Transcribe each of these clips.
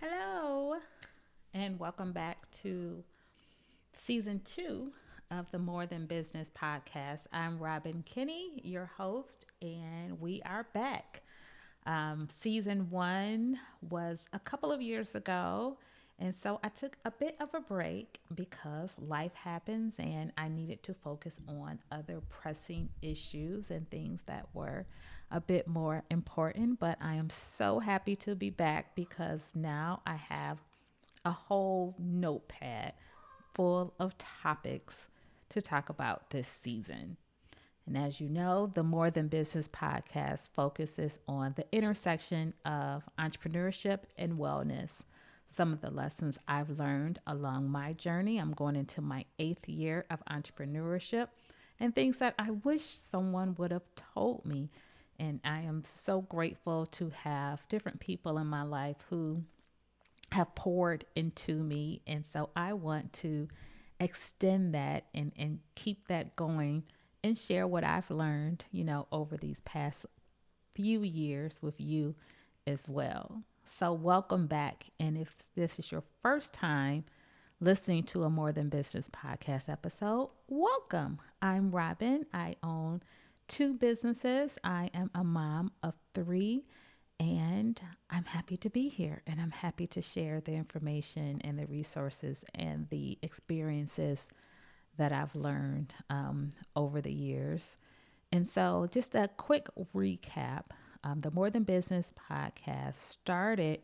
Hello, and welcome back to season 2 of the More Than Business podcast. I'm Robin Kinney, your host, and we are back. Season 1 was a couple of years ago, and so I took a bit of a break because life happens and I needed to focus on other pressing issues and things that were a bit more important. But I am so happy to be back because now I have a whole notepad full of topics to talk about this season. And as you know, the More Than Business podcast focuses on the intersection of entrepreneurship and wellness. Some of the lessons I've learned along my journey. I'm going into my 8th year of entrepreneurship and things that I wish someone would have told me. And I am so grateful to have different people in my life who have poured into me. And so I want to extend that and keep that going and share what I've learned, over these past few years with you as well. So, welcome back. And if this is your first time listening to a More Than Business podcast episode, welcome. I'm Robin. I own 2 businesses. I am a mom of 3, and I'm happy to be here, and I'm happy to share the information and the resources and the experiences that I've learned over the years. And so, just a quick recap, the More Than Business podcast started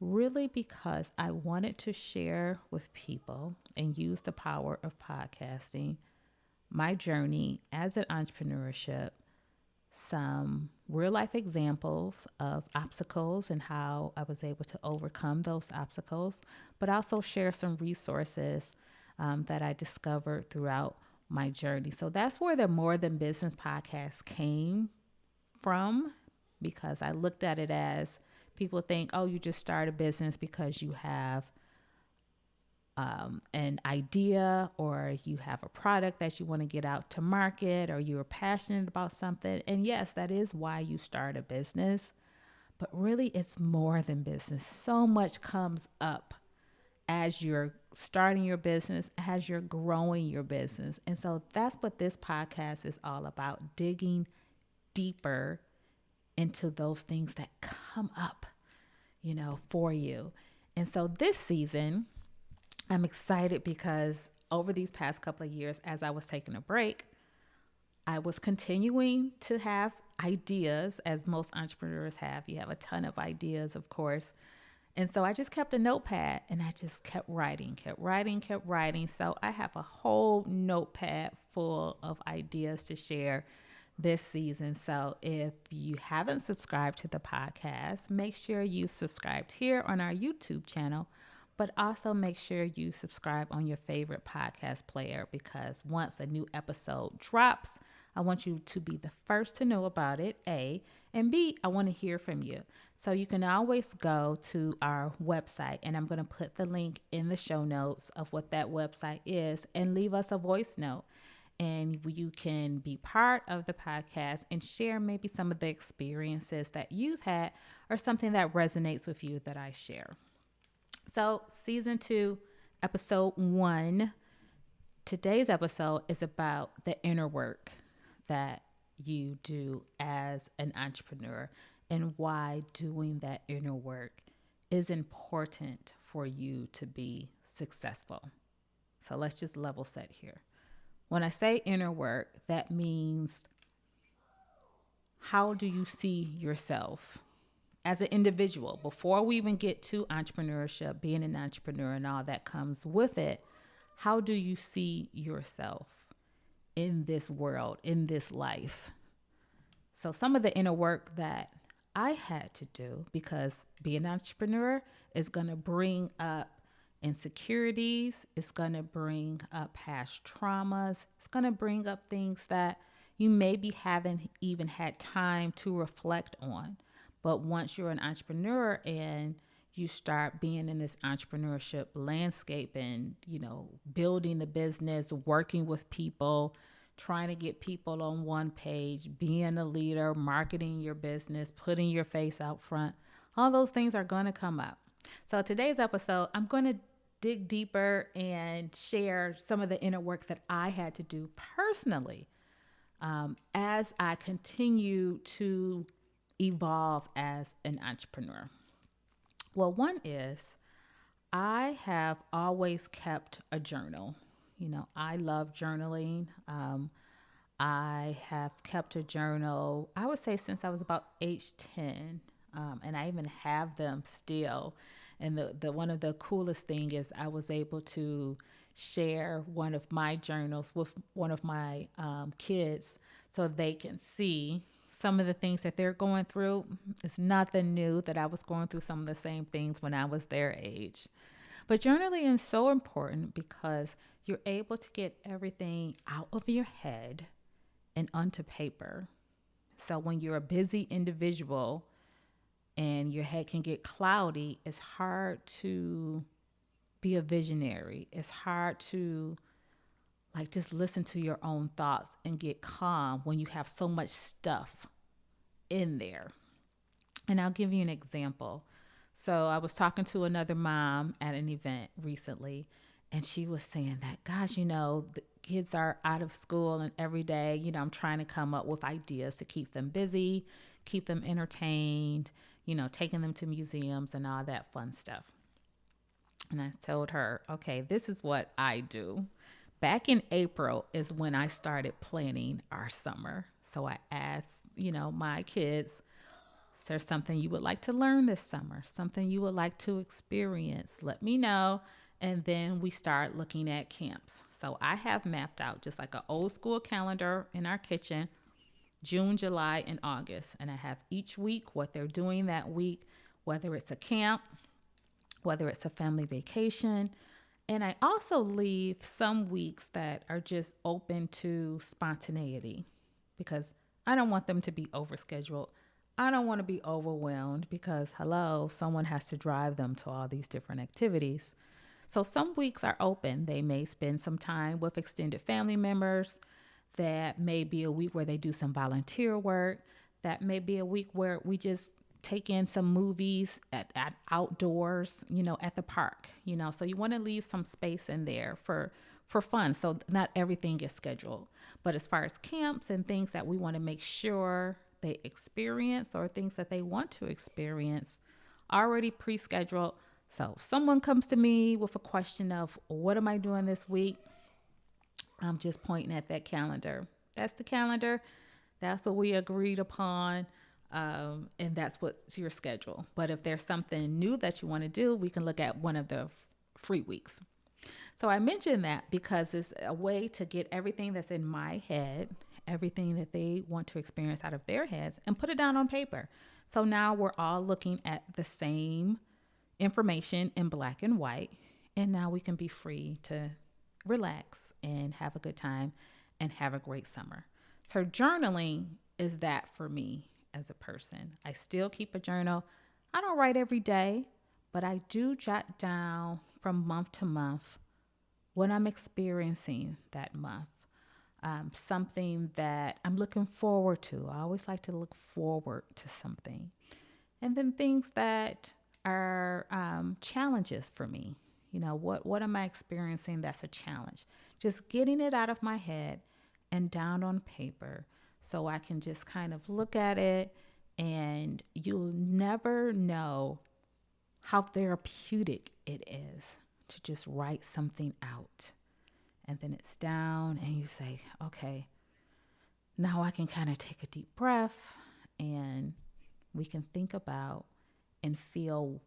really because I wanted to share with people and use the power of podcasting my journey as an entrepreneurship, some real life examples of obstacles and how I was able to overcome those obstacles, but also share some resources that I discovered throughout my journey. So that's where the More Than Business podcast came from, because I looked at it as people think, oh, you just start a business because you have an idea or you have a product that you want to get out to market or you're passionate about something. And yes, that is why you start a business. But really, it's more than business. So much comes up as you're starting your business, as you're growing your business. And so that's what this podcast is all about, digging deeper into those things that come up, for you. And so this season, I'm excited because over these past couple of years, as I was taking a break, I was continuing to have ideas, as most entrepreneurs have. You have a ton of ideas, of course. And so I just kept a notepad and I just kept writing, kept writing, kept writing. So I have a whole notepad full of ideas to share this season. So if you haven't subscribed to the podcast, make sure you subscribed here on our YouTube channel, but also make sure you subscribe on your favorite podcast player, because once a new episode drops, I want you to be the first to know about it, A, and B, I want to hear from you. So you can always go to our website, and I'm going to put the link in the show notes of what that website is, and leave us a voice note. And you can be part of the podcast and share maybe some of the experiences that you've had or something that resonates with you that I share. So, season 2, episode 1. Today's episode is about the inner work that you do as an entrepreneur and why doing that inner work is important for you to be successful. So, let's just level set here. When I say inner work, that means, how do you see yourself as an individual? Before we even get to entrepreneurship, being an entrepreneur and all that comes with it, how do you see yourself in this world, in this life? So some of the inner work that I had to do, because being an entrepreneur is going to bring up insecurities, it's going to bring up past traumas, it's going to bring up things that you maybe haven't even had time to reflect on. But once you're an entrepreneur and you start being in this entrepreneurship landscape and, building the business, working with people, trying to get people on one page, being a leader, marketing your business, putting your face out front, all those things are going to come up. So today's episode, I'm going to dig deeper and share some of the inner work that I had to do personally as I continue to evolve as an entrepreneur. Well, one is I have always kept a journal. I love journaling. I have kept a journal, I would say, since I was about age 10. And I even have them still. And the one of the coolest thing is I was able to share one of my journals with one of my kids so they can see some of the things that they're going through. It's nothing new that I was going through some of the same things when I was their age. But journaling is so important because you're able to get everything out of your head and onto paper. So when you're a busy individual and your head can get cloudy, it's hard to be a visionary. It's hard to just listen to your own thoughts and get calm when you have so much stuff in there. And I'll give you an example. So I was talking to another mom at an event recently, and she was saying that, gosh, the kids are out of school and every day, I'm trying to come up with ideas to keep them busy, keep them entertained, taking them to museums and all that fun stuff. And I told her, okay, this is what I do. Back in April is when I started planning our summer. So I asked, my kids, is there something you would like to learn this summer? Something you would like to experience? Let me know. And then we start looking at camps. So I have mapped out just like an old school calendar in our kitchen, June, July, and August. And I have each week what they're doing that week, whether it's a camp, whether it's a family vacation. And I also leave some weeks that are just open to spontaneity because I don't want them to be overscheduled. I don't want to be overwhelmed because, hello, someone has to drive them to all these different activities. So some weeks are open. They may spend some time with extended family members. That may be a week where they do some volunteer work. That may be a week where we just take in some movies at outdoors, at the park, So you want to leave some space in there for fun. So not everything is scheduled. But as far as camps and things that we want to make sure they experience or things that they want to experience, already pre-scheduled. So if someone comes to me with a question of what am I doing this week? I'm just pointing at that calendar. That's the calendar. That's what we agreed upon. And that's what's your schedule. But if there's something new that you want to do, we can look at one of the free weeks. So I mentioned that because it's a way to get everything that's in my head, everything that they want to experience out of their heads, and put it down on paper. So now we're all looking at the same information in black and white. And now we can be free to relax and have a good time and have a great summer. So journaling is that for me as a person. I still keep a journal. I don't write every day, but I do jot down from month to month what I'm experiencing that month. Something that I'm looking forward to. I always like to look forward to something. And then things that are challenges for me. What am I experiencing that's a challenge? Just getting it out of my head and down on paper so I can just kind of look at it, and you'll never know how therapeutic it is to just write something out. And then it's down and you say, okay, now I can kind of take a deep breath and we can think about and feel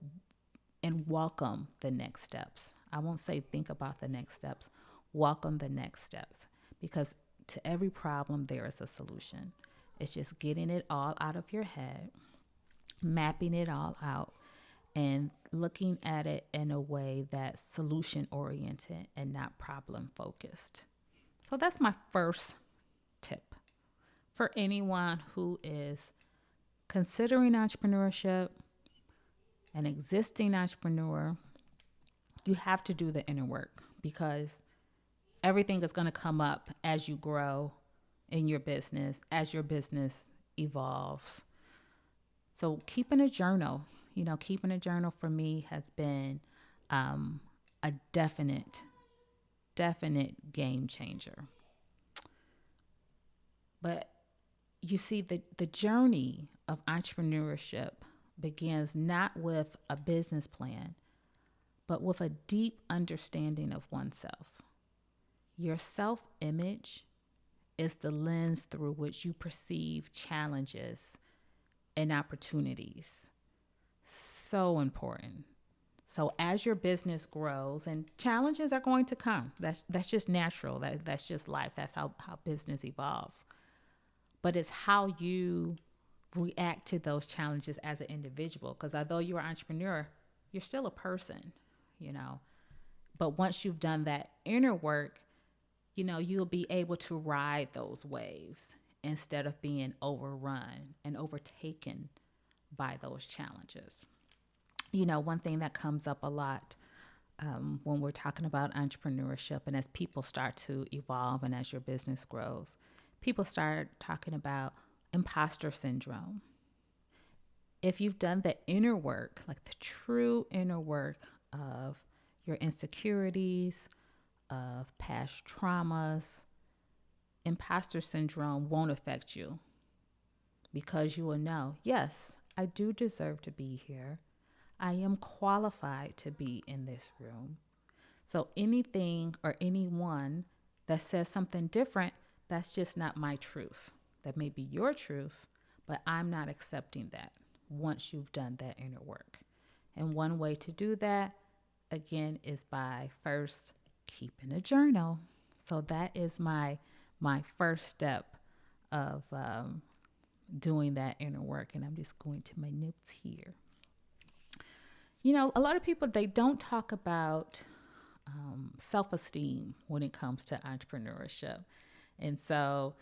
and welcome the next steps. I won't say think about the next steps, welcome the next steps, because to every problem there is a solution. It's just getting it all out of your head, mapping it all out, and looking at it in a way that's solution oriented and not problem focused. So that's my first tip for anyone who is considering entrepreneurship, an existing entrepreneur. You have to do the inner work because everything is going to come up as you grow in your business, as your business evolves. So keeping a journal, Keeping a journal for me has been um, a definite game changer. But you see, the journey of entrepreneurship begins not with a business plan, but with a deep understanding of oneself. Your self image is the lens through which you perceive challenges and opportunities. So important. So as your business grows, and challenges are going to come. That's just natural. That's just life. That's how business evolves. But it's how you react to those challenges as an individual. Because although you're an entrepreneur, you're still a person, you know. But once you've done that inner work, you'll be able to ride those waves instead of being overrun and overtaken by those challenges. One thing that comes up a lot when we're talking about entrepreneurship and as people start to evolve and as your business grows, people start talking about imposter syndrome. If you've done the inner work, like the true inner work of your insecurities, of past traumas, imposter syndrome won't affect you because you will know, yes, I do deserve to be here. I am qualified to be in this room. So anything or anyone that says something different, that's just not my truth. That may be your truth, but I'm not accepting that once you've done that inner work. And one way to do that, again, is by first keeping a journal. So that is my first step of doing that inner work. And I'm just going to my notes here. A lot of people, they don't talk about self-esteem when it comes to entrepreneurship. And so,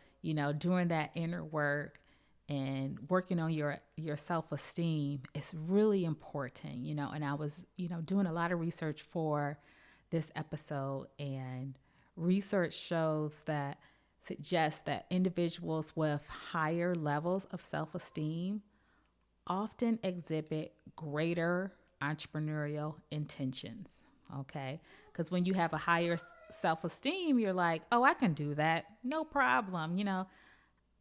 doing that inner work and working on your self-esteem is really important, and I was, doing a lot of research for this episode, and research suggests that individuals with higher levels of self-esteem often exhibit greater entrepreneurial intentions. Okay. Because when you have a higher self-esteem, you're like, oh, I can do that. No problem.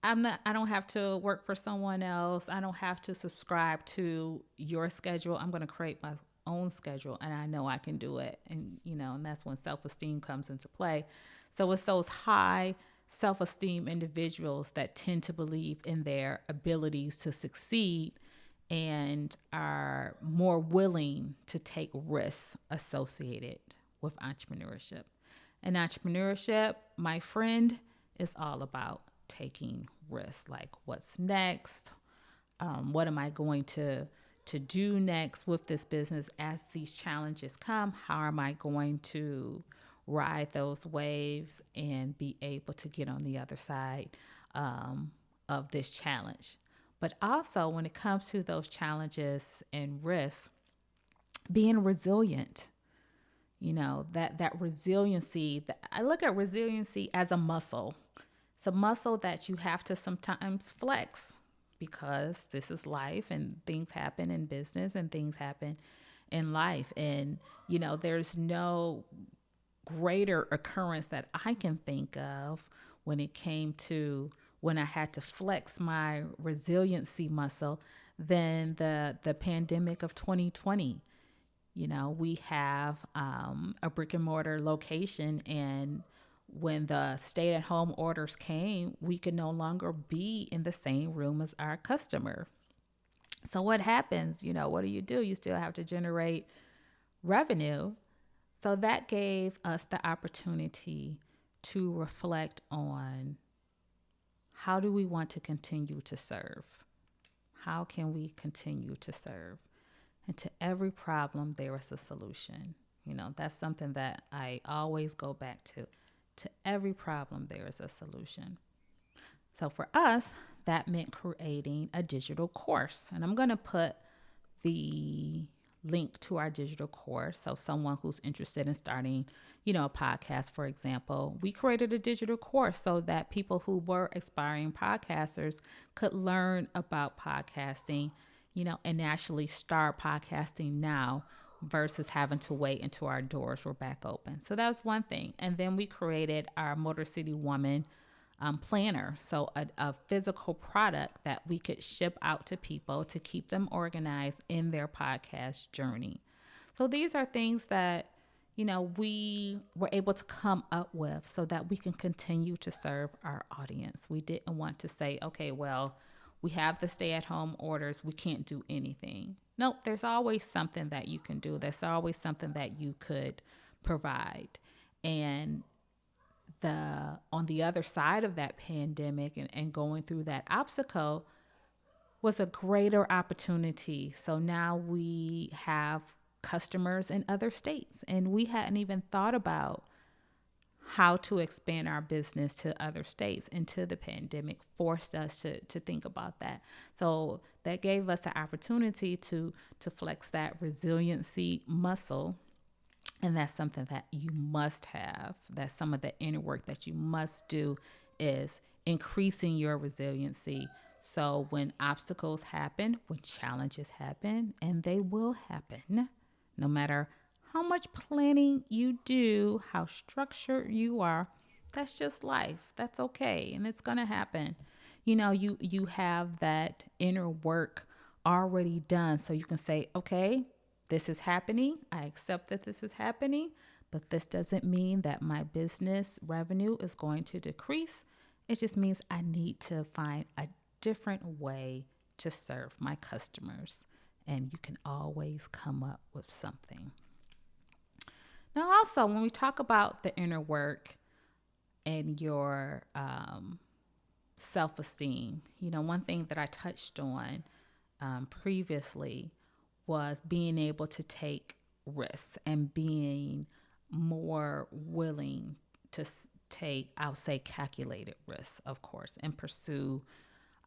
I don't have to work for someone else. I don't have to subscribe to your schedule. I'm going to create my own schedule and I know I can do it. And that's when self-esteem comes into play. So it's those high self-esteem individuals that tend to believe in their abilities to succeed and are more willing to take risks associated with entrepreneurship. And entrepreneurship, my friend, is all about taking risks. Like, what's next? What am I going to do next with this business as these challenges come? How am I going to ride those waves and be able to get on the other side of this challenge? But also, when it comes to those challenges and risks, being resilient, that resiliency, I look at resiliency as a muscle. It's a muscle that you have to sometimes flex because this is life and things happen in business and things happen in life. And, there's no greater occurrence that I can think of when it came to when I had to flex my resiliency muscle than the pandemic of 2020. We have a brick and mortar location, and when the stay-at-home orders came, we could no longer be in the same room as our customer. So what happens? What do? You still have to generate revenue. So that gave us the opportunity to reflect on how do we want to continue to serve? How can we continue to serve? And to every problem, there is a solution. That's something that I always go back to. To every problem, there is a solution. So for us, that meant creating a digital course. And I'm going to put the link to our digital course. So someone who's interested in starting, a podcast, for example, we created a digital course so that people who were aspiring podcasters could learn about podcasting, and actually start podcasting now versus having to wait until our doors were back open. So that's one thing. And then we created our Motor City Woman planner. So a physical product that we could ship out to people to keep them organized in their podcast journey. So these are things that, we were able to come up with so that we can continue to serve our audience. We didn't want to say, okay, well, we have the stay at home orders. We can't do anything. Nope, there's always something that you can do. There's always something that you could provide. And on the other side of that pandemic and going through that obstacle was a greater opportunity. So now we have customers in other states, and we hadn't even thought about how to expand our business to other states until the pandemic forced us to think about that. So that gave us the opportunity to flex that resiliency muscle. And that's something that you must have. That's some of the inner work that you must do, is increasing your resiliency. So when obstacles happen, when challenges happen, and they will happen, no matter how much planning you do, how structured you are, that's just life. That's okay. And it's going to happen. You have that inner work already done. So you can say, okay, this is happening. I accept that this is happening, but this doesn't mean that my business revenue is going to decrease. It just means I need to find a different way to serve my customers. And you can always come up with something. Now, also, when we talk about the inner work and your self-esteem, one thing that I touched on previously was being able to take risks and being more willing to take, I'll say, calculated risks, of course, and pursue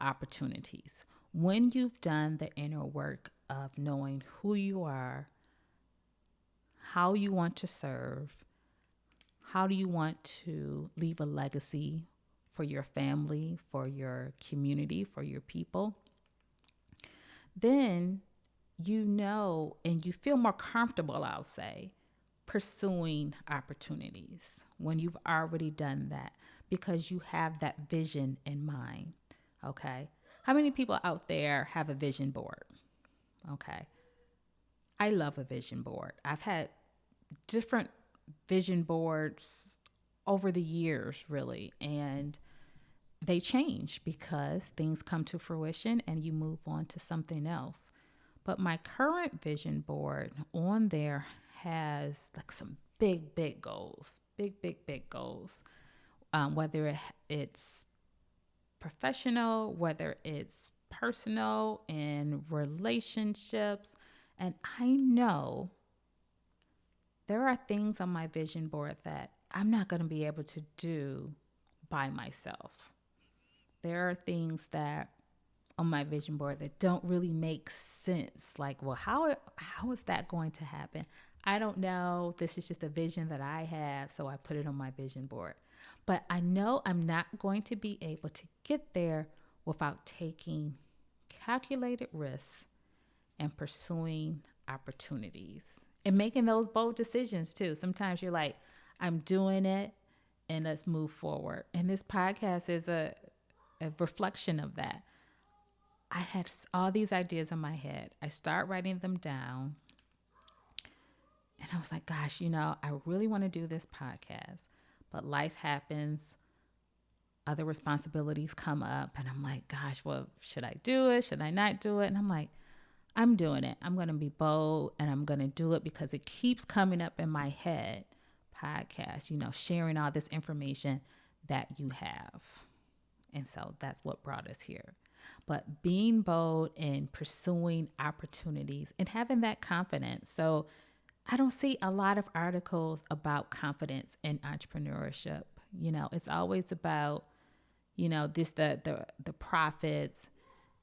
opportunities. When you've done the inner work of knowing who you are, how you want to serve, how do you want to leave a legacy for your family, for your community, for your people, then and you feel more comfortable, I'll say, pursuing opportunities when you've already done that, because you have that vision in mind. Okay. How many people out there have a vision board? Okay. I love a vision board. I've had different vision boards over the years, really, and they change because things come to fruition and you move on to something else. But my current vision board on there has like some big goals, big goals, whether it's professional, whether it's personal, and relationships. And I know there are things on my vision board that I'm not going to be able to do by myself. There are things that on my vision board that don't really make sense. Like, well, how is that going to happen? I don't know. This is just a vision that I have, so I put it on my vision board. But I know I'm not going to be able to get there without taking calculated risks and pursuing opportunities and making those bold decisions too. Sometimes you're like, I'm doing it and let's move forward. And this podcast is a reflection of that. I had all these ideas in my head. I start writing them down. And I was like, gosh, I really want to do this podcast, but life happens. Other responsibilities come up. And I'm like, gosh, well, should I do it? Should I not do it? And I'm like, I'm doing it. I'm going to be bold and I'm going to do it because it keeps coming up in my head. Podcast, sharing all this information that you have. And so that's what brought us here. But being bold and pursuing opportunities and having that confidence. So I don't see a lot of articles about confidence in entrepreneurship. It's always about, this, the profits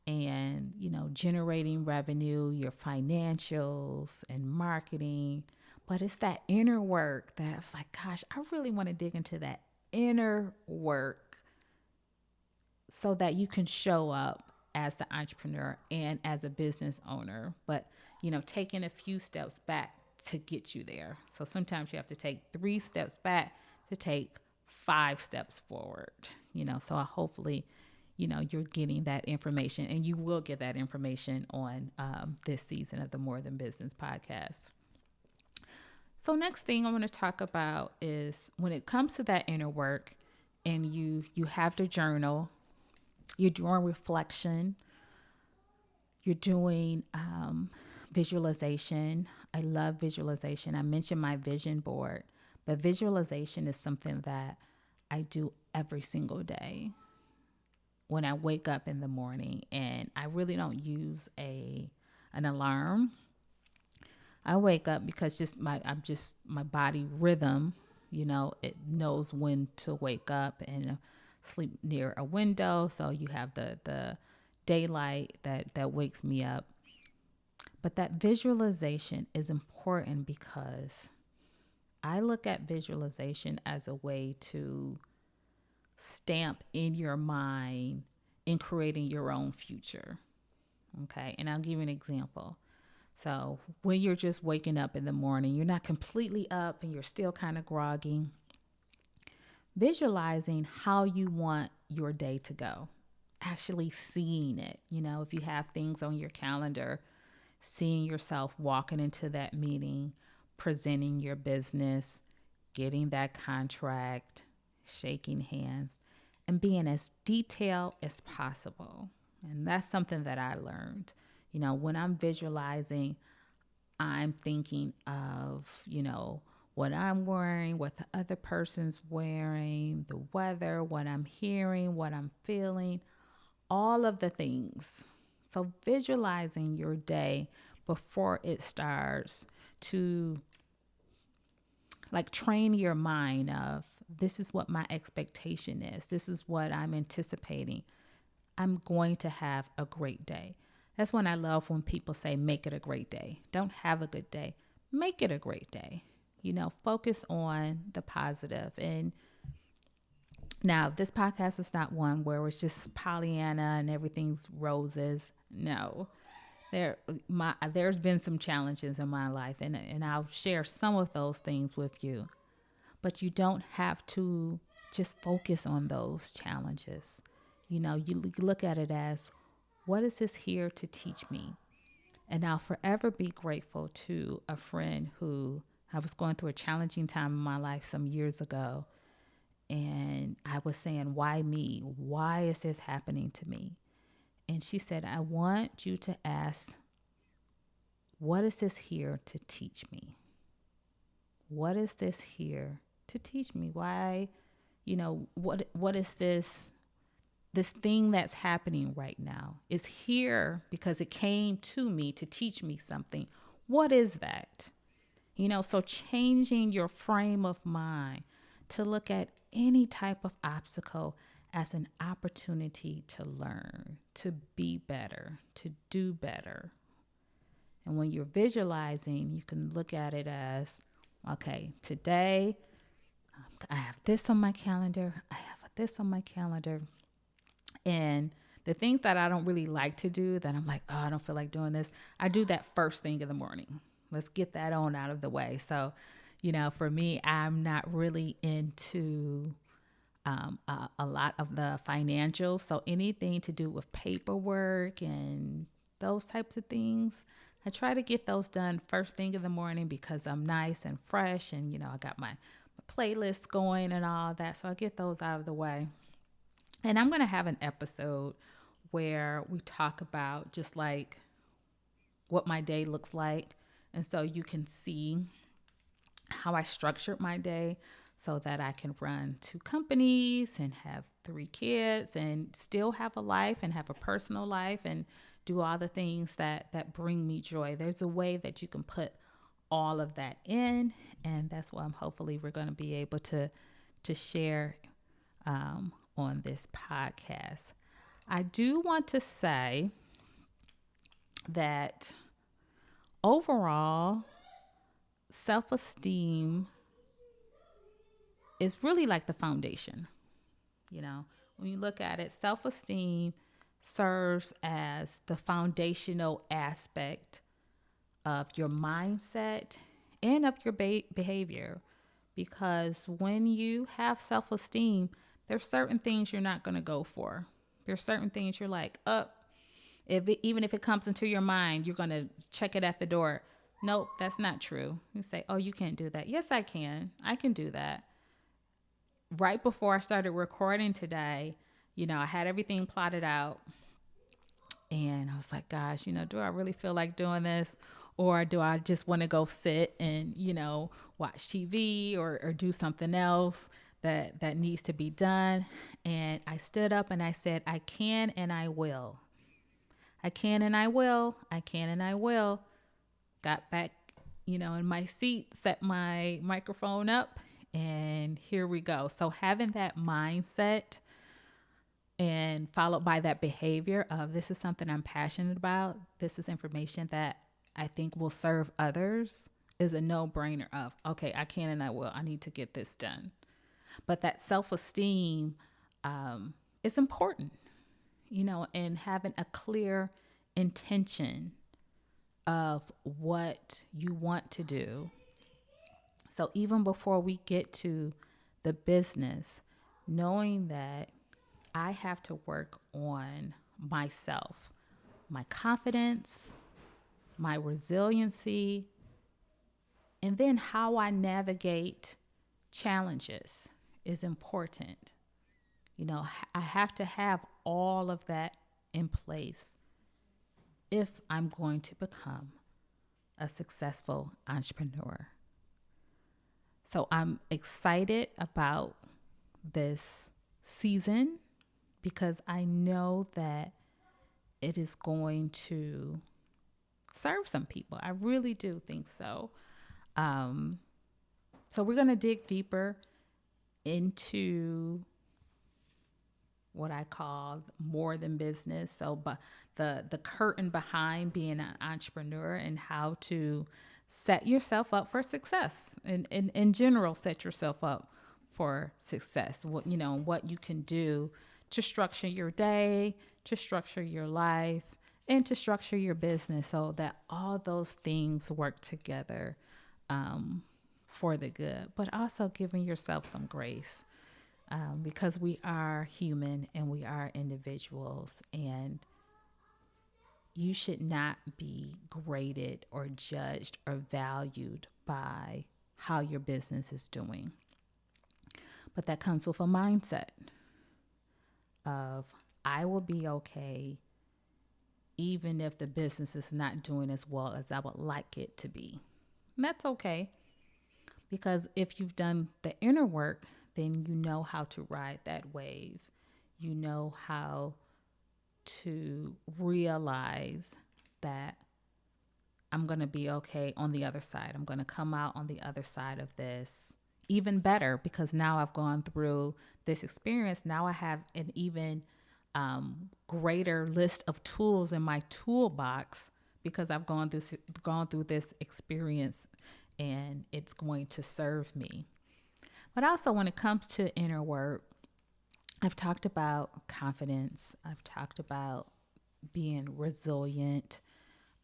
and, generating revenue, your financials and marketing. But it's that inner work that I was like, gosh, I really want to dig into that inner work so that you can show up as the entrepreneur and as a business owner, but taking a few steps back to get you there. So sometimes you have to take 3 steps back to take 5 steps forward. So hopefully, you're getting that information, and you will get that information on this season of the More Than Business podcast. So next thing I want to talk about is when it comes to that inner work, and you have to journal, you're doing reflection, you're doing visualization. I love visualization. I mentioned my vision board, but visualization is something that I do every single day when I wake up in the morning, and I really don't use an alarm. I wake up because my body rhythm, it knows when to wake up, and sleep near a window. So you have the daylight that wakes me up. But that visualization is important because I look at visualization as a way to stamp in your mind in creating your own future. Okay. And I'll give you an example. So when you're just waking up in the morning, you're not completely up and you're still kind of groggy. Visualizing how you want your day to go, actually seeing it. If you have things on your calendar, seeing yourself walking into that meeting, presenting your business, getting that contract, shaking hands, and being as detailed as possible. And that's something that I learned. When I'm visualizing, I'm thinking of, what I'm wearing, what the other person's wearing, the weather, what I'm hearing, what I'm feeling, all of the things. So visualizing your day before it starts to train your mind of, this is what my expectation is. This is what I'm anticipating. I'm going to have a great day. That's when I love when people say, make it a great day. Don't have a good day. Make it a great day. Focus on the positive. And now this podcast is not one where it's just Pollyanna and everything's roses. No, there's been some challenges in my life, and I'll share some of those things with you. But you don't have to just focus on those challenges. You look at it as, what is this here to teach me? And I'll forever be grateful to a friend who I was going through a challenging time in my life some years ago. And I was saying, why me? Why is this happening to me? And she said, I want you to ask, what is this here to teach me? What is this here to teach me? Why, what is this thing that's happening right now? Is here because it came to me to teach me something. What is that? So changing your frame of mind to look at any type of obstacle as an opportunity to learn, to be better, to do better. And when you're visualizing, you can look at it as, okay, today I have this on my calendar. I have this on my calendar. And the things that I don't really like to do, that I'm like, oh, I don't feel like doing this, I do that first thing in the morning. Let's get that on out of the way. So, for me, I'm not really into a lot of the financials. So anything to do with paperwork and those types of things, I try to get those done first thing in the morning because I'm nice and fresh, and I got my playlist going and all that. So I get those out of the way. And I'm going to have an episode where we talk about just like what my day looks like. And so you can see how I structured my day so that I can run 2 companies and have 3 kids and still have a life and have a personal life and do all the things that bring me joy. There's a way that you can put all of that in, and that's what hopefully we're going to be able to share on this podcast. I do want to say that overall, self-esteem is really like the foundation. When you look at it, self-esteem serves as the foundational aspect of your mindset and of your behavior. Because when you have self esteem, there's certain things you're not going to go for. There's certain things you're like, even if it comes into your mind, you're going to check it at the door. Nope, that's not true. You say, oh, you can't do that. Yes, I can. I can do that. Right before I started recording today, I had everything plotted out. And I was like, gosh, do I really feel like doing this? Or do I just want to go sit and, watch TV or do something else that needs to be done? And I stood up and I said, I can and I will. I can and I will. I can and I will. Got back, in my seat, set my microphone up, and here we go. So having that mindset and followed by that behavior of this is something I'm passionate about, this is information that I think will serve others, is a no-brainer of, okay, I can and I will. I need to get this done. But that self-esteem is important, and having a clear intention of what you want to do. So even before we get to the business, knowing that I have to work on myself, my confidence, my resiliency, and then how I navigate challenges is important. I have to have all of that in place if I'm going to become a successful entrepreneur. So I'm excited about this season because I know that it is going to serve some people. I really do think so. So we're going to dig deeper into what I call more than business. So, but the curtain behind being an entrepreneur and how to set yourself up for success, and in general, set yourself up for success. What you can do to structure your day, to structure your life, and to structure your business so that all those things work together for the good, but also giving yourself some grace. Because we are human and we are individuals, and you should not be graded or judged or valued by how your business is doing. But that comes with a mindset of I will be okay even if the business is not doing as well as I would like it to be. And that's okay, because if you've done the inner work, then you know how to ride that wave. You know how to realize that I'm going to be okay on the other side. I'm going to come out on the other side of this even better, because now I've gone through this experience. Now I have an even greater list of tools in my toolbox because I've gone through this experience, and it's going to serve me. But also when it comes to inner work, I've talked about confidence. I've talked about being resilient.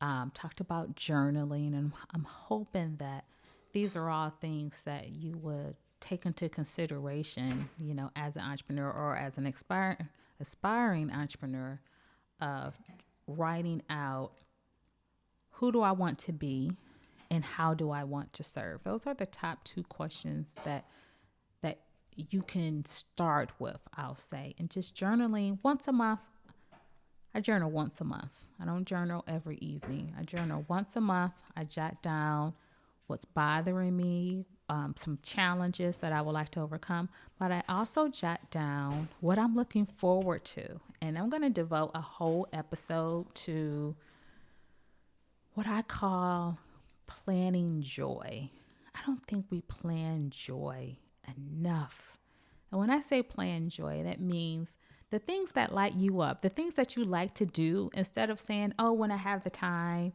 Talked about journaling. And I'm hoping that these are all things that you would take into consideration, as an entrepreneur or as an aspiring entrepreneur, of writing out who do I want to be and how do I want to serve. Those are the top two questions that you can start with, I'll say. And just journaling once a month. I journal once a month. I don't journal every evening. I journal once a month. I jot down what's bothering me, some challenges that I would like to overcome. But I also jot down what I'm looking forward to. And I'm going to devote a whole episode to what I call planning joy. I don't think we plan joy enough. And when I say plan joy, that means the things that light you up, the things that you like to do, instead of saying, oh, when I have the time,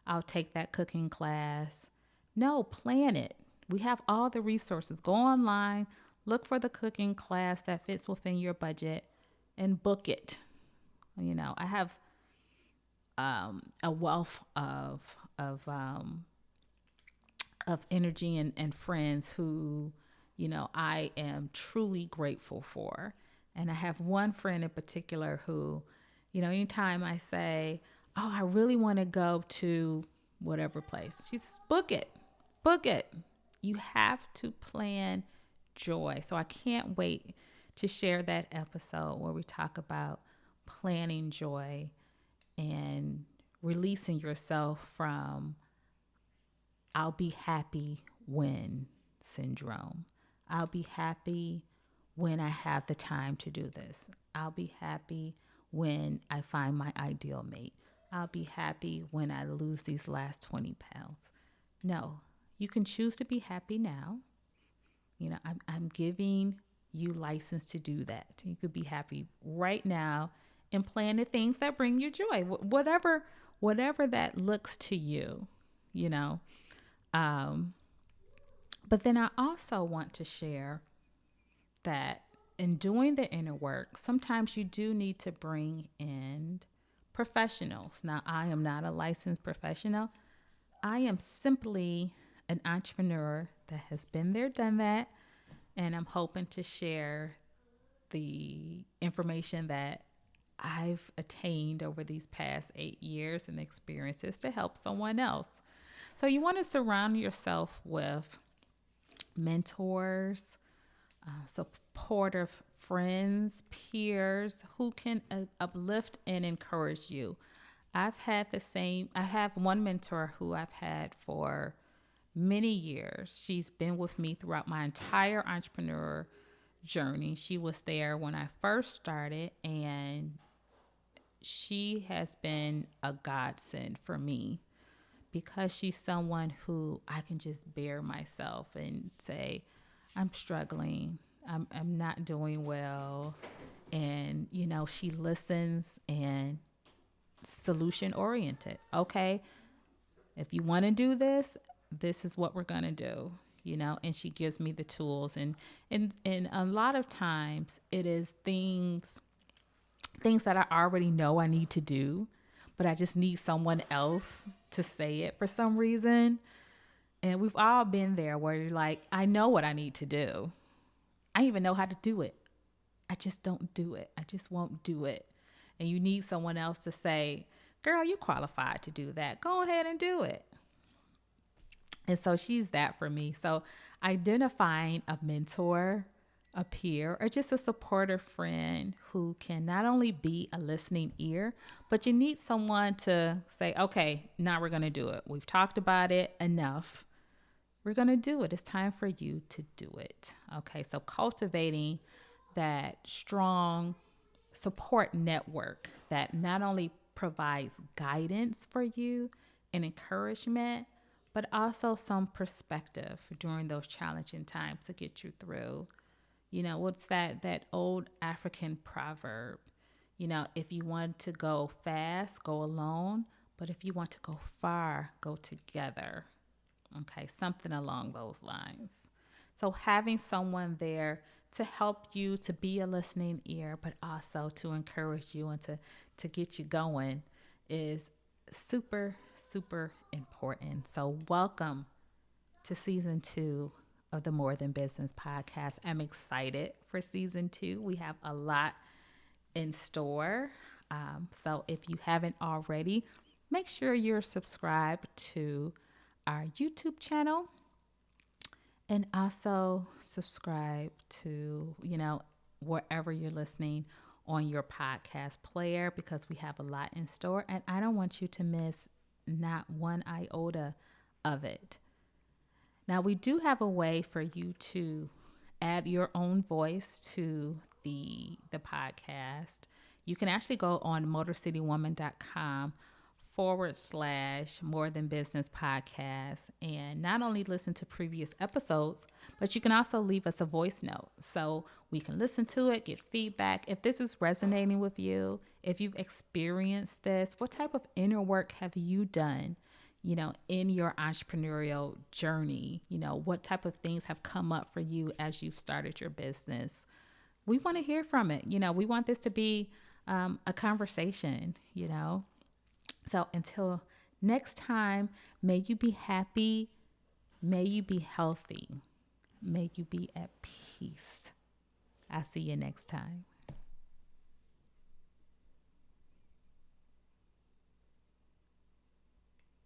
I'll take that cooking class. No, plan it. We have all the resources. Go online, look for the cooking class that fits within your budget, and book it. I have a wealth of energy and friends who, I am truly grateful for. And I have one friend in particular who, anytime I say, oh, I really want to go to whatever place, she says, book it, book it. You have to plan joy. So I can't wait to share that episode where we talk about planning joy and releasing yourself from I'll be happy when syndrome. I'll be happy when I have the time to do this. I'll be happy when I find my ideal mate. I'll be happy when I lose these last 20 pounds. No, you can choose to be happy now. I'm giving you license to do that. You could be happy right now and plan the things that bring you joy, whatever that looks to you, you know. But then I also want to share that in doing the inner work, sometimes you do need to bring in professionals. Now, I am not a licensed professional. I am simply an entrepreneur that has been there, done that, and I'm hoping to share the information that I've attained over these past 8 years and experiences to help someone else. So you want to surround yourself with mentors, supportive friends, peers who can uplift and encourage you. I have one mentor who I've had for many years. She's been with me throughout my entire entrepreneur journey. She was there when I first started, and she has been a godsend for me because she's someone who I can just bear myself and say, I'm struggling. I'm not doing well. And, she listens and solution oriented. Okay, if you want to do this, this is what we're going to do, and she gives me the tools. And a lot of times it is things that I already know I need to do, but I just need someone else to say it for some reason. And we've all been there where you're like, I know what I need to do. I even know how to do it. I just don't do it. I just won't do it. And you need someone else to say, girl, you're qualified to do that. Go ahead and do it. And so she's that for me. So identifying a mentor, a peer, or just a supportive friend who can not only be a listening ear, but you need someone to say, okay, now we're going to do it. We've talked about it enough. We're going to do it. It's time for you to do it. Okay, so cultivating that strong support network that not only provides guidance for you and encouragement, but also some perspective during those challenging times to get you through. What's that old African proverb? If you want to go fast, go alone. But if you want to go far, go together. Okay, something along those lines. So having someone there to help you, to be a listening ear, but also to encourage you and to get you going is super, super important. So welcome to season 2 of the More Than Business podcast. I'm excited for season 2. We have a lot in store. So if you haven't already, make sure you're subscribed to our YouTube channel and also subscribe to, wherever you're listening on your podcast player, because we have a lot in store and I don't want you to miss not one iota of it. Now, we do have a way for you to add your own voice to the podcast. You can actually go on motorcitywoman.com /More Than Business podcast and not only listen to previous episodes, but you can also leave us a voice note so we can listen to it, get feedback. If this is resonating with you, if you've experienced this, what type of inner work have you done, in your entrepreneurial journey? What type of things have come up for you as you've started your business? We want to hear from it. We want this to be a conversation, you know. So until next time, may you be happy, may you be healthy, may you be at peace. I'll see you next time.